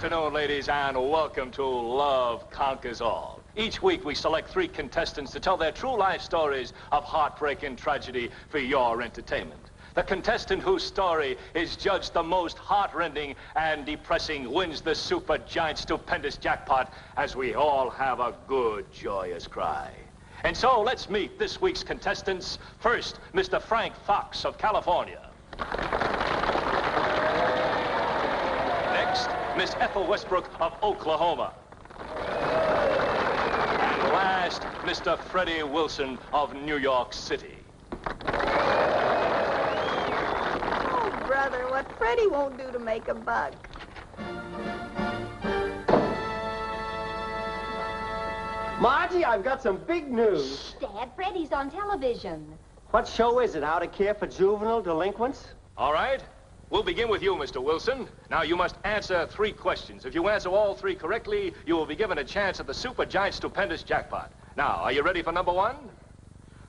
afternoon, ladies, and welcome to Love Conquers All. Each week, we select 3 contestants to tell their true life stories of heartbreak and tragedy for your entertainment. The contestant whose story is judged the most heartrending and depressing wins the super giant stupendous jackpot as we all have a good, joyous cry. And so, let's meet this week's contestants. First, Mr. Frank Fox of California. Next, Miss Ethel Westbrook of Oklahoma. And last, Mr. Freddie Wilson of New York City. Oh, brother, what Freddie won't do to make a buck. Margie, I've got some big news. Shh, Dad, Freddie's on television. What show is it? How to Care for Juvenile Delinquents? All right. We'll begin with you, Mr. Wilson. Now, you must answer 3 questions. If you answer all 3 correctly, you will be given a chance at the super giant stupendous jackpot. Now, are you ready for number 1?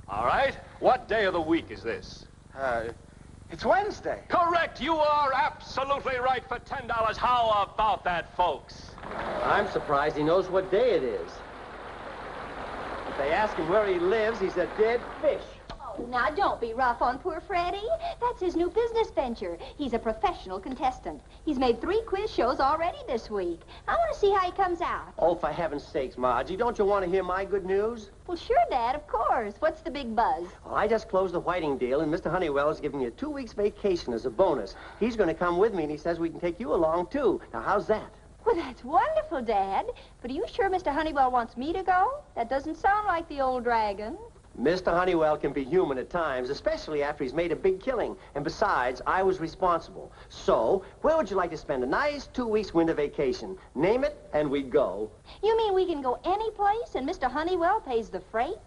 All right. What day of the week is this? It's Wednesday. Correct. You are absolutely right for $10. How about that, folks? I'm surprised he knows what day it is. If they ask him where he lives, he's a dead fish. Oh, now, don't be rough on poor Freddie. That's his new business venture. He's a professional contestant. He's made 3 quiz shows already this week. I want to see how he comes out. Oh, for heaven's sakes, Margie, don't you want to hear my good news? Well, sure, Dad, of course. What's the big buzz? Well, I just closed the Whiting deal, and Mr. Honeywell is giving you 2 weeks vacation as a bonus. He's going to come with me, and he says we can take you along, too. Now, how's that? Well, that's wonderful, Dad. But are you sure Mr. Honeywell wants me to go? That doesn't sound like the old dragon. Mr. Honeywell can be human at times, especially after he's made a big killing. And besides, I was responsible. So, where would you like to spend a nice 2 weeks winter vacation? Name it, and we go. You mean we can go any place and Mr. Honeywell pays the freight?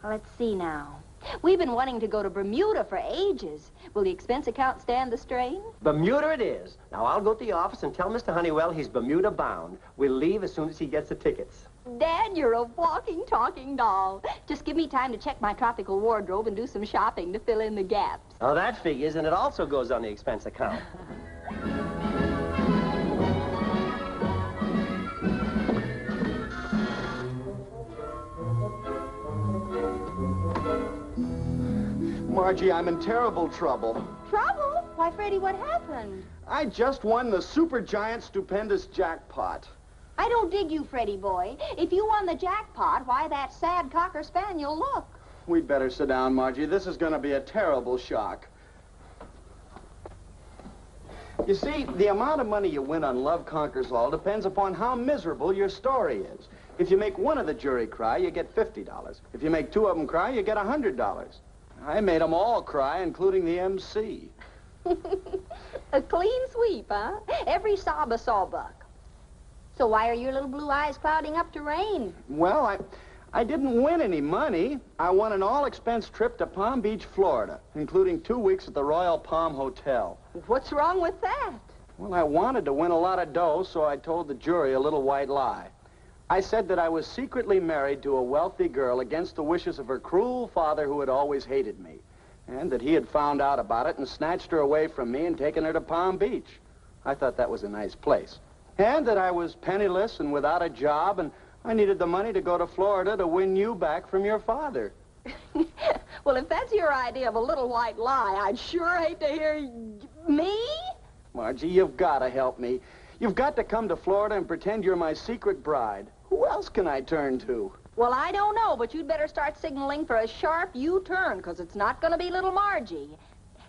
Well, let's see now. We've been wanting to go to Bermuda for ages. Will the expense account stand the strain? Bermuda it is. Now, I'll go to the office and tell Mr. Honeywell he's Bermuda bound. We'll leave as soon as he gets the tickets. Dad, you're a walking, talking doll. Just give me time to check my tropical wardrobe and do some shopping to fill in the gaps. Oh, that figures, and it also goes on the expense account. Margie, I'm in terrible trouble. Trouble? Why, Freddie, what happened? I just won the super giant stupendous jackpot. I don't dig you, Freddie boy. If you won the jackpot, why that sad cocker spaniel look? We'd better sit down, Margie. This is going to be a terrible shock. You see, the amount of money you win on Love Conquers All depends upon how miserable your story is. If you make one of the jury cry, you get $50. If you make 2 of them cry, you get $100. I made them all cry, including the MC. A clean sweep, huh? Every sob a sawbuck. So why are your little blue eyes clouding up to rain? Well, I didn't win any money. I won an all-expense trip to Palm Beach, Florida, including 2 weeks at the Royal Palm Hotel. What's wrong with that? Well, I wanted to win a lot of dough, so I told the jury a little white lie. I said that I was secretly married to a wealthy girl against the wishes of her cruel father who had always hated me, and that he had found out about it and snatched her away from me and taken her to Palm Beach. I thought that was a nice place. And that I was penniless and without a job, and I needed the money to go to Florida to win you back from your father. Well, if that's your idea of a little white lie, I'd sure hate to hear... Me? Margie, you've got to help me. You've got to come to Florida and pretend you're my secret bride. Who else can I turn to? Well, I don't know, but you'd better start signaling for a sharp U-turn, because it's not going to be little Margie.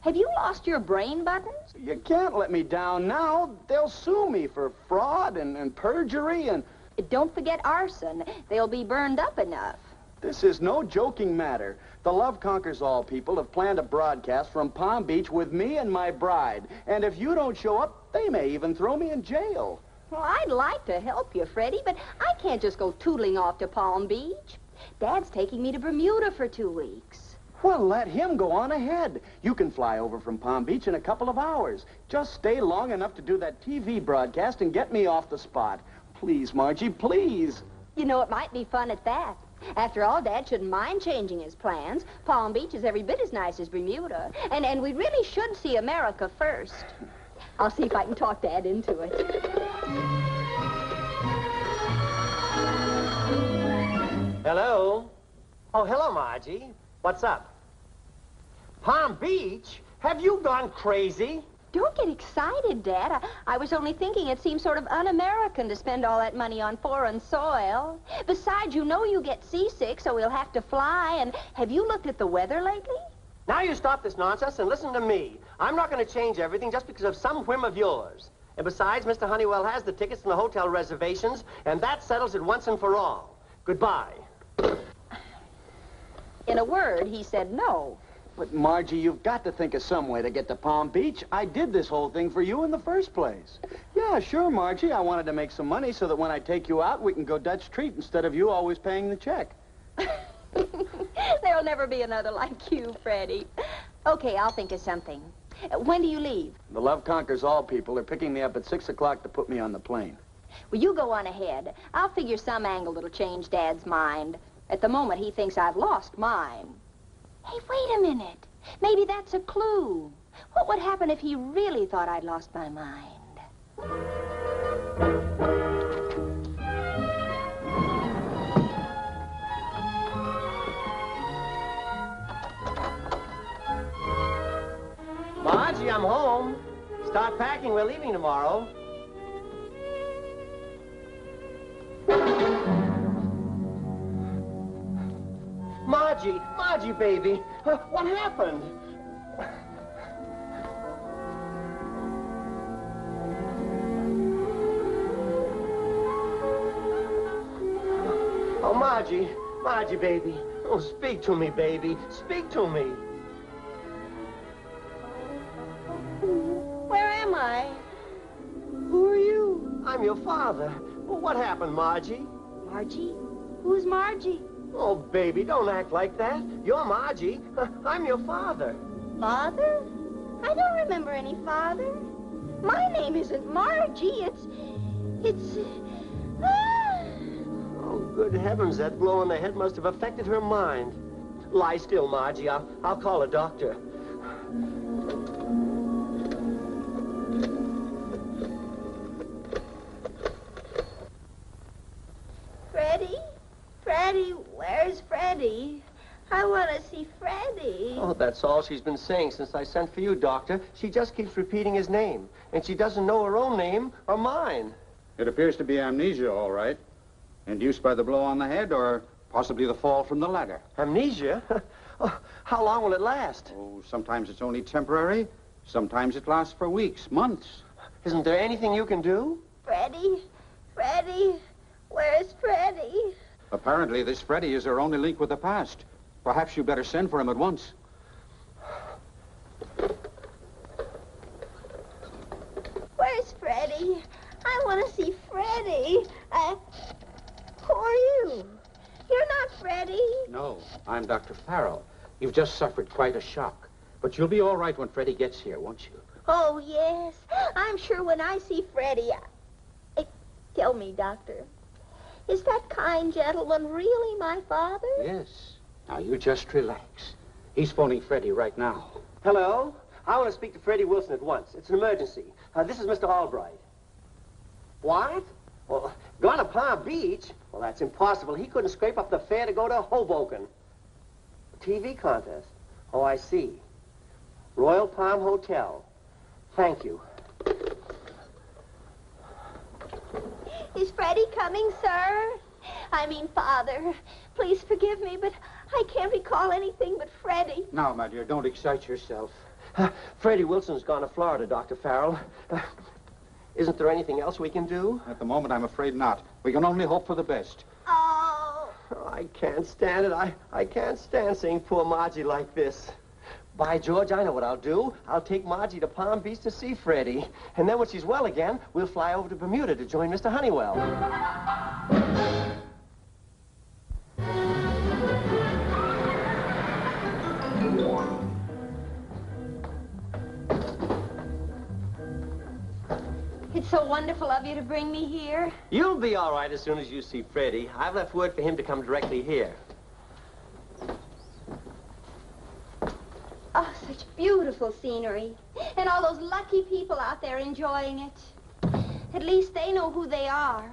Have you lost your brain buttons? You can't let me down now. They'll sue me for fraud and perjury and... Don't forget arson. They'll be burned up enough. This is no joking matter. The Love Conquers All people have planned a broadcast from Palm Beach with me and my bride. And if you don't show up, they may even throw me in jail. Well, I'd like to help you, Freddie, but I can't just go tootling off to Palm Beach. Dad's taking me to Bermuda for 2 weeks. Well, let him go on ahead. You can fly over from Palm Beach in a couple of hours. Just stay long enough to do that TV broadcast and get me off the spot. Please, Margie, please. You know, it might be fun at that. After all, Dad shouldn't mind changing his plans. Palm Beach is every bit as nice as Bermuda. And we really should see America first. I'll see if I can talk Dad into it. Hello? Oh, hello, Margie. What's up? Palm Beach? Have you gone crazy? Don't get excited, Dad. I was only thinking it seems sort of un-American to spend all that money on foreign soil. Besides, you know you get seasick, so we'll have to fly. And have you looked at the weather lately? Now you stop this nonsense and listen to me. I'm not going to change everything just because of some whim of yours. And besides, Mr. Honeywell has the tickets and the hotel reservations, and that settles it once and for all. Goodbye. In a word, he said no. But, Margie, you've got to think of some way to get to Palm Beach. I did this whole thing for you in the first place. Yeah, sure, Margie. I wanted to make some money so that when I take you out, we can go Dutch treat instead of you always paying the check. There'll never be another like you, Freddie. Okay, I'll think of something. When do you leave? The Love Conquers All people are picking me up at 6 o'clock to put me on the plane. Well, you go on ahead. I'll figure some angle that'll change Dad's mind. At the moment, he thinks I've lost mine. Hey, wait a minute. Maybe that's a clue. What would happen if he really thought I'd lost my mind? Margie, I'm home. Start packing. We're leaving tomorrow. Margie, baby. What happened? Oh, Margie, baby. Oh, speak to me, baby. Speak to me. Where am I? Who are you? I'm your father. Well, what happened, Margie? Margie? Who's Margie? Oh, baby, don't act like that. You're Margie. I'm your father. Father? I don't remember any father. My name isn't Margie. It's... Oh, good heavens, that blow on the head must have affected her mind. Lie still, Margie. I'll call a doctor. Freddie, where's Freddie? I want to see Freddie. Oh, that's all she's been saying since I sent for you, Doctor. She just keeps repeating his name, and she doesn't know her own name or mine. It appears to be amnesia, all right. Induced by the blow on the head or possibly the fall from the ladder. Amnesia? Oh, how long will it last? Oh, sometimes it's only temporary. Sometimes it lasts for weeks, months. Isn't there anything you can do? Freddie, where's Freddie? Apparently, this Freddie is her only link with the past. Perhaps you better send for him at once. Where's Freddie? I want to see Freddie. Who are you? You're not Freddie. No, I'm Dr. Farrell. You've just suffered quite a shock. But you'll be all right when Freddie gets here, won't you? Oh, yes. I'm sure when I see Freddie, tell me, Doctor, is that kind gentleman really my father? Yes. Now, you just relax. He's phoning Freddie right now. Hello? I want to speak to Freddie Wilson at once. It's an emergency. This is Mr. Albright. What? Well, gone to Palm Beach? Well, that's impossible. He couldn't scrape up the fare to go to Hoboken. TV contest? Oh, I see. Royal Palm Hotel. Thank you. Is Freddie coming, sir? I mean, Father. Please forgive me, but I can't recall anything but Freddie. Now, my dear, don't excite yourself. Freddie Wilson's gone to Florida, Dr. Farrell. Isn't there anything else we can do? At the moment, I'm afraid not. We can only hope for the best. Oh. Oh, I can't stand it. I can't stand seeing poor Margie like this. By George, I know what I'll do. I'll take Margie to Palm Beach to see Freddie. And then when she's well again, we'll fly over to Bermuda to join Mr. Honeywell. It's so wonderful of you to bring me here. You'll be all right as soon as you see Freddie. I've left word for him to come directly here. Oh, such beautiful scenery. And all those lucky people out there enjoying it. At least they know who they are.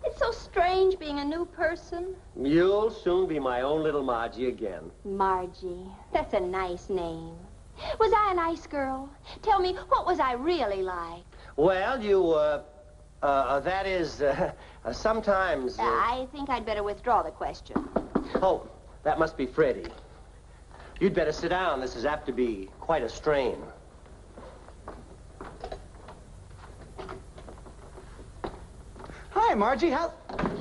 It's so strange being a new person. You'll soon be my own little Margie again. Margie. That's a nice name. Was I a nice girl? Tell me, what was I really like? Well, that is, sometimes... I think I'd better withdraw the question. Oh, that must be Freddie. You'd better sit down. This is apt to be quite a strain. Hi, Margie. How...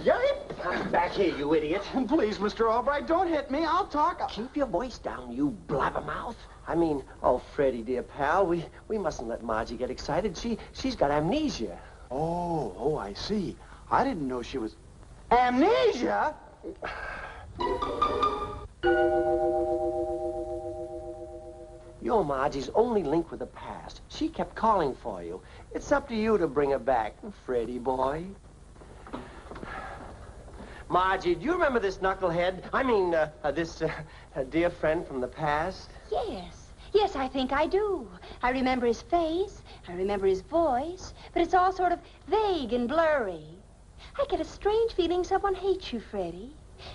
Yipe! Back here, you idiot. Please, Mr. Albright, don't hit me. I'll talk. Keep your voice down, you blabbermouth. I mean, oh, Freddie, dear pal, we mustn't let Margie get excited. She's got amnesia. Oh, I see. I didn't know she was... Amnesia? You're Margie's only link with the past. She kept calling for you. It's up to you to bring her back, Freddie boy. Margie, do you remember this knucklehead? I mean, this dear friend from the past? Yes. Yes, I think I do. I remember his face. I remember his voice. But it's all sort of vague and blurry. I get a strange feeling someone hates you, Freddie.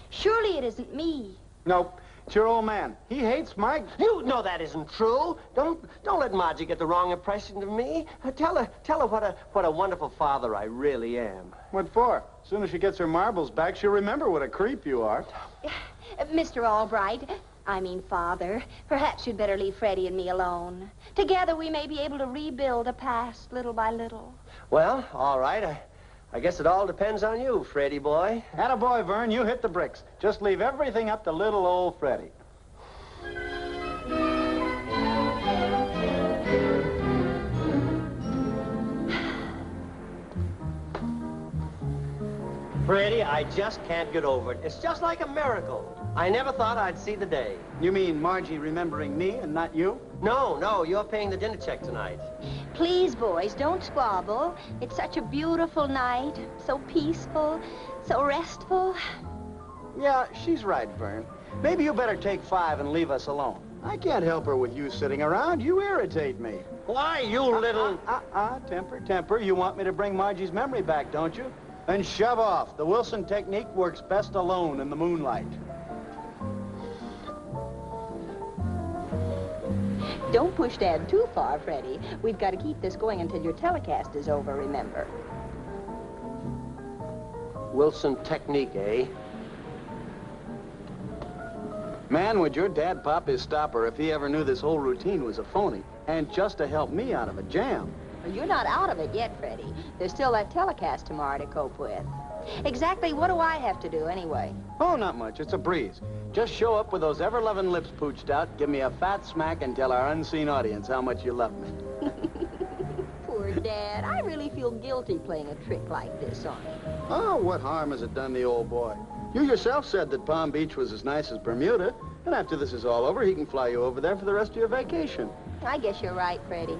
Surely it isn't me. Nope. It's your old man. He hates Mike. You know that isn't true. Don't let Margie get the wrong impression of me. Tell her what a wonderful father I really am. What for? As soon as she gets her marbles back, she'll remember what a creep you are. Mr. Albright, I mean Father, perhaps you'd better leave Freddie and me alone. Together we may be able to rebuild the past little by little. Well, all right. I guess it all depends on you, Freddie boy. Attaboy, Vern, you hit the bricks. Just leave everything up to little old Freddie. Freddie, I just can't get over it. It's just like a miracle. I never thought I'd see the day. You mean Margie remembering me and not you? No, you're paying the dinner check tonight. Please, boys, don't squabble. It's such a beautiful night, so peaceful, so restful. Yeah, she's right, Vern. Maybe you better take 5 and leave us alone. I can't help her with you sitting around. You irritate me. Why, you little... Temper. You want me to bring Margie's memory back, don't you? Then shove off. The Wilson technique works best alone in the moonlight. Don't push Dad too far, Freddie. We've got to keep this going until your telecast is over, remember? Wilson technique, eh? Man, would your dad pop his stopper if he ever knew this whole routine was a phony. And just to help me out of a jam. Well, you're not out of it yet, Freddie. There's still that telecast tomorrow to cope with. Exactly what do I have to do, anyway? Oh, not much. It's a breeze. Just show up with those ever-loving lips pooched out, give me a fat smack, and tell our unseen audience how much you love me. Poor Dad. I really feel guilty playing a trick like this on him. Oh, what harm has it done the old boy? You yourself said that Palm Beach was as nice as Bermuda, and after this is all over, he can fly you over there for the rest of your vacation. I guess you're right, Freddie.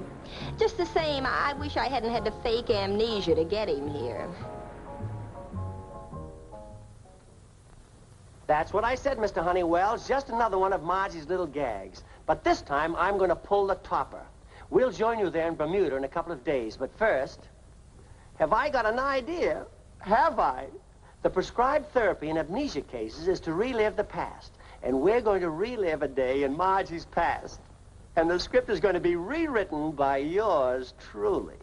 Just the same, I wish I hadn't had to fake amnesia to get him here. That's what I said, Mr. Honeywell. It's just another one of Margie's little gags. But this time, I'm going to pull the topper. We'll join you there in Bermuda in a couple of days. But first, have I got an idea? Have I? The prescribed therapy in amnesia cases is to relive the past. And we're going to relive a day in Margie's past. And the script is going to be rewritten by yours truly.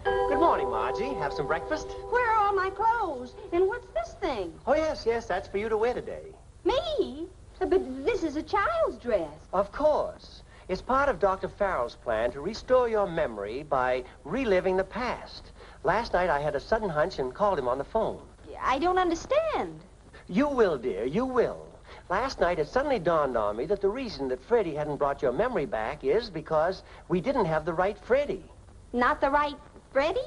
Good morning, Margie. Have some breakfast? Where are all my clothes? And what's this thing? Oh, yes, that's for you to wear today. Me? But this is a child's dress. Of course. It's part of Dr. Farrell's plan to restore your memory by reliving the past. Last night, I had a sudden hunch and called him on the phone. I don't understand. You will, dear, you will. Last night, it suddenly dawned on me that the reason that Freddie hadn't brought your memory back is because we didn't have the right Freddie. Not the right Freddie?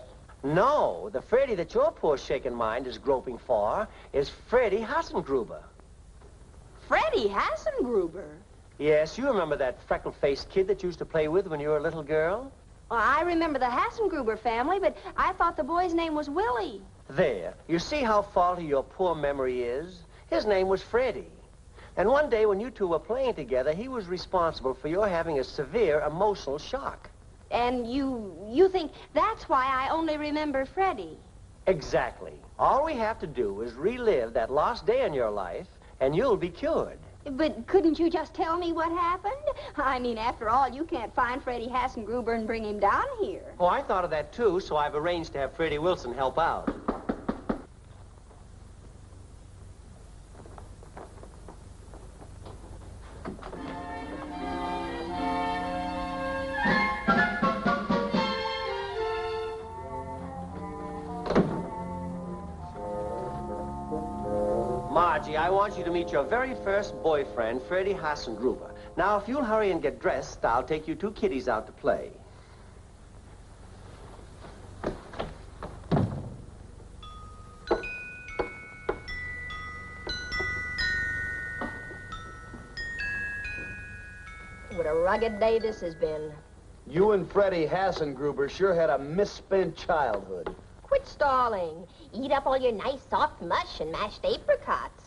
No, the Freddie that your poor shaken mind is groping for is Freddie Hassengruber. Freddie Hassengruber? Yes, you remember that freckle-faced kid that you used to play with when you were a little girl? Well, I remember the Hassengruber family, but I thought the boy's name was Willie. There. You see how faulty your poor memory is? His name was Freddie. And one day when you two were playing together, he was responsible for your having a severe emotional shock. And you think that's why I only remember Freddie? Exactly. All we have to do is relive that lost day in your life, and you'll be cured. But couldn't you just tell me what happened? I mean, after all, you can't find Freddie Hassengruber and bring him down here. Oh, I thought of that, too, so I've arranged to have Freddie Wilson help out. Margie, I want you to meet your very first boyfriend, Freddie Hassengruber. Now, if you'll hurry and get dressed, I'll take you two kiddies out to play. What a rugged day this has been. You and Freddie Hassengruber sure had a misspent childhood. Quit stalling. Eat up all your nice soft mush and mashed apricots.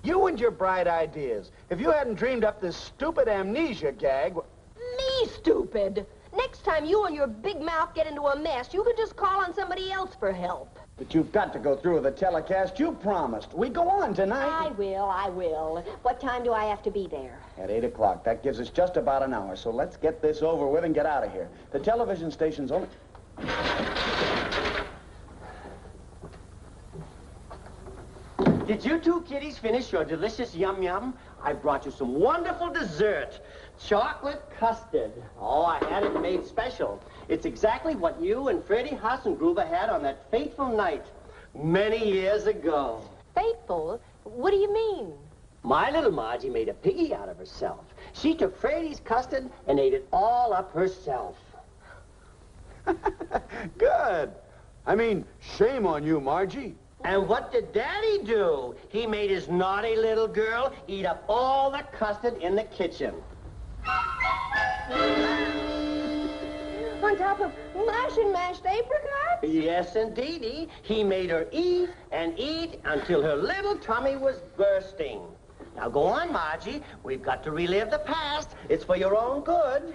You and your bright ideas. If you hadn't dreamed up this stupid amnesia gag... Me stupid. Next time you and your big mouth get into a mess, you can just call on somebody else for help. But you've got to go through with the telecast you promised. We go on tonight. I will. What time do I have to be there? At 8 o'clock. That gives us just about an hour, so let's get this over with and get out of here. The television station's only... Did you two kiddies finish your delicious yum-yum? I brought you some wonderful dessert. Chocolate custard. Oh, I had it made special. It's exactly what you and Freddie Hassengruber had on that fateful night many years ago. Fateful? What do you mean? My little Margie made a piggy out of herself. She took Freddie's custard and ate it all up herself. Good. I mean, shame on you, Margie. And what did Daddy do? He made his naughty little girl eat up all the custard in the kitchen. On top of mush and mashed apricots? Yes, indeedy. He made her eat and eat until her little tummy was bursting. Now go on, Margie. We've got to relive the past. It's for your own good.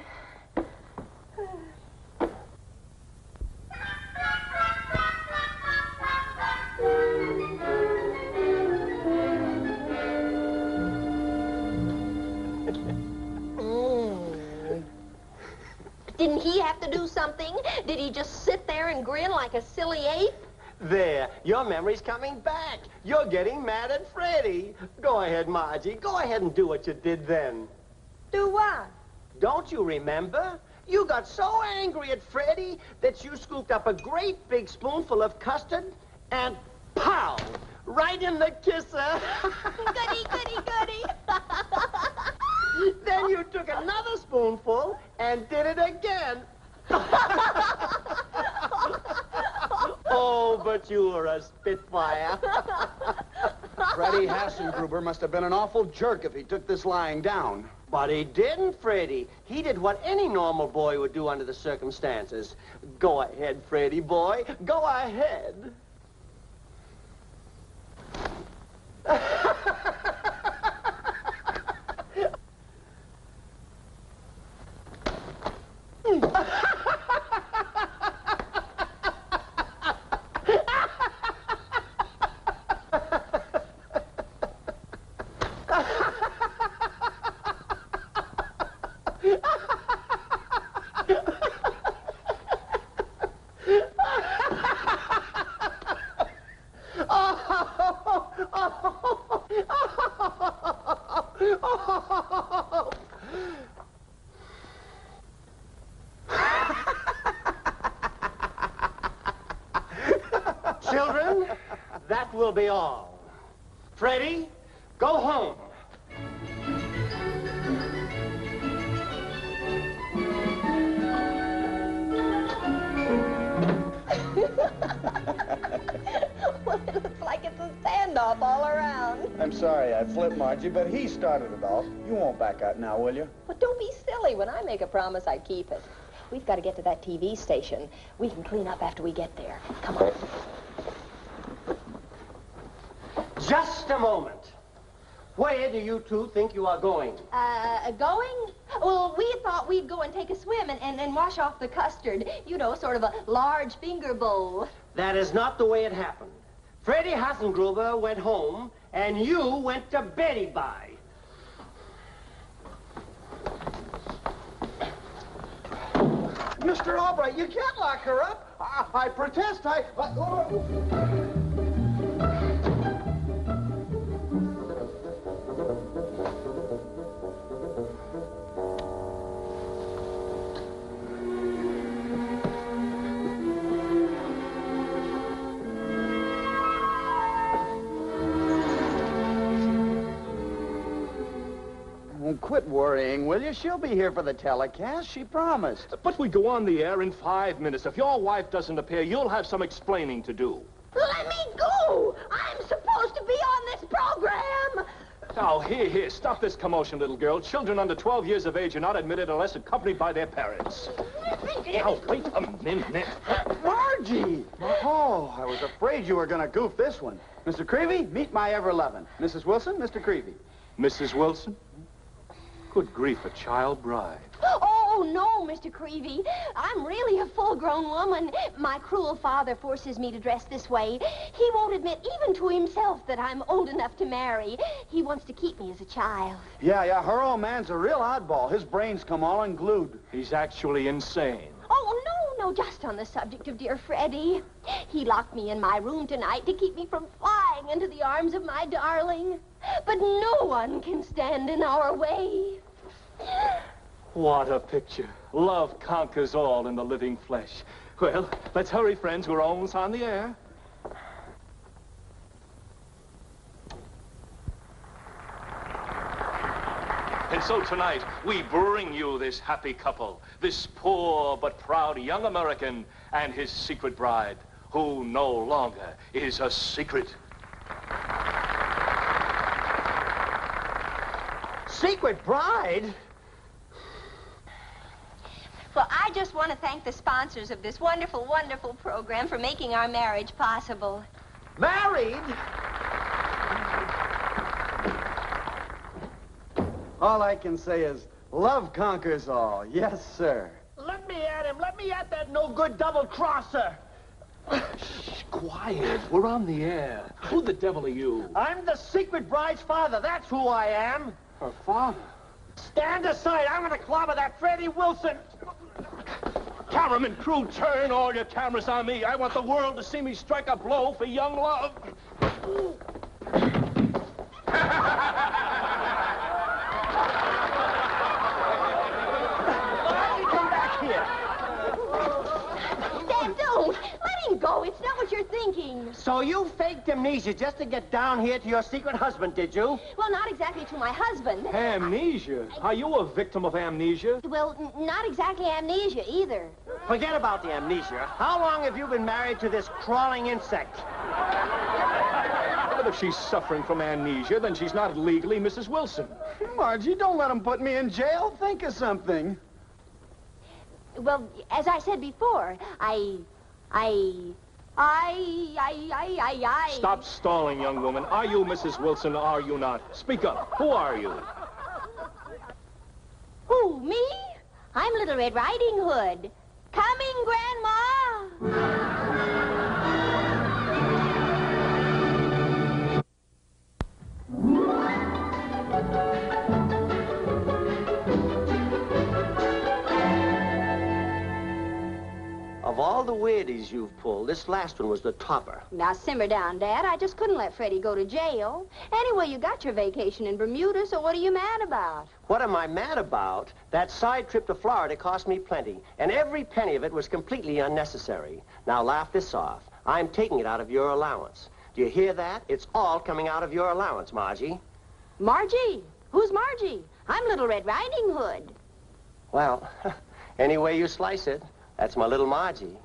Didn't he have to do something? Did he just sit there and grin like a silly ape? There, your memory's coming back. You're getting mad at Freddie. Go ahead, Margie. Go ahead and do what you did then. Do what? Don't you remember? You got so angry at Freddie that you scooped up a great big spoonful of custard and pow! Right in the kisser. Goody, goody, goody. Then you took another spoonful and did it again. Oh, but you were a spitfire. Freddie Hassengruber must have been an awful jerk if he took this lying down. But he didn't, Freddie. He did what any normal boy would do under the circumstances. Go ahead, Freddie boy. Go ahead. Children, that will be all. Freddie, go home. Well, it looks like it's a standoff all around. I'm sorry I flipped, Margie, but he started it all. You won't back out now, will you? Well, don't be silly. When I make a promise, I keep it. We've got to get to that TV station. We can clean up after we get there. Come on. Just a moment. Where do you two think you are going? Going? Well, we thought we'd go and take a swim and wash off the custard. You know, sort of a large finger bowl. That is not the way it happened. Freddie Hassengruber went home, and you went to Betty Bye. Mr. Albright, you can't lock her up. I protest. Quit worrying, will you? She'll be here for the telecast. She promised. But we go on the air in 5 minutes. If your wife doesn't appear, you'll have some explaining to do. Let me go! I'm supposed to be on this program! Now, here, stop this commotion, little girl. Children under 12 years of age are not admitted unless accompanied by their parents. Now, wait a minute. Margie! Oh, I was afraid you were going to goof this one. Mr. Creevy, meet my ever-loving. Mrs. Wilson, Mr. Creevy. Mrs. Wilson? Good grief, a child bride. Oh, no, Mr. Creevy. I'm really a full-grown woman. My cruel father forces me to dress this way. He won't admit even to himself that I'm old enough to marry. He wants to keep me as a child. Yeah, her old man's a real oddball. His brains come all unglued. He's actually insane. Oh, no, just on the subject of dear Freddie. He locked me in my room tonight to keep me from flying into the arms of my darling. But no one can stand in our way. What a picture. Love conquers all in the living flesh. Well, let's hurry, friends. We're almost on the air. And so tonight, we bring you this happy couple, this poor but proud young American and his secret bride, who no longer is a secret. Secret bride? Well, I just want to thank the sponsors of this wonderful, wonderful program for making our marriage possible. Married? All I can say is, love conquers all. Yes, sir. Let me at him. Let me at that no-good double-crosser. Shh, quiet. We're on the air. Who the devil are you? I'm the secret bride's father. That's who I am. Her father. Stand aside. I'm going to clobber that Freddie Wilson. Cameraman, crew, turn all your cameras on me. I want the world to see me strike a blow for young love. Come back here. Dad, don't! Let him go. It's not what you're thinking. So you faked amnesia just to get down here to your secret husband, did you? Well, not exactly to my husband. Amnesia? Are you a victim of amnesia? Well, not exactly amnesia either. Forget about the amnesia. How long have you been married to this crawling insect? But if she's suffering from amnesia, then she's not legally Mrs. Wilson. Margie, don't let him put me in jail. Think of something. Well, as I said before, I... Stop stalling, young woman. Are you Mrs. Wilson or are you not? Speak up. Who are you? Who, me? I'm Little Red Riding Hood. Coming, Grandma! Of all the weirdies you've pulled, this last one was the topper. Now, simmer down, Dad. I just couldn't let Freddie go to jail. Anyway, you got your vacation in Bermuda, so what are you mad about? What am I mad about? That side trip to Florida cost me plenty, and every penny of it was completely unnecessary. Now, laugh this off. I'm taking it out of your allowance. Do you hear that? It's all coming out of your allowance, Margie. Margie? Who's Margie? I'm Little Red Riding Hood. Well, any way you slice it, that's my little Margie.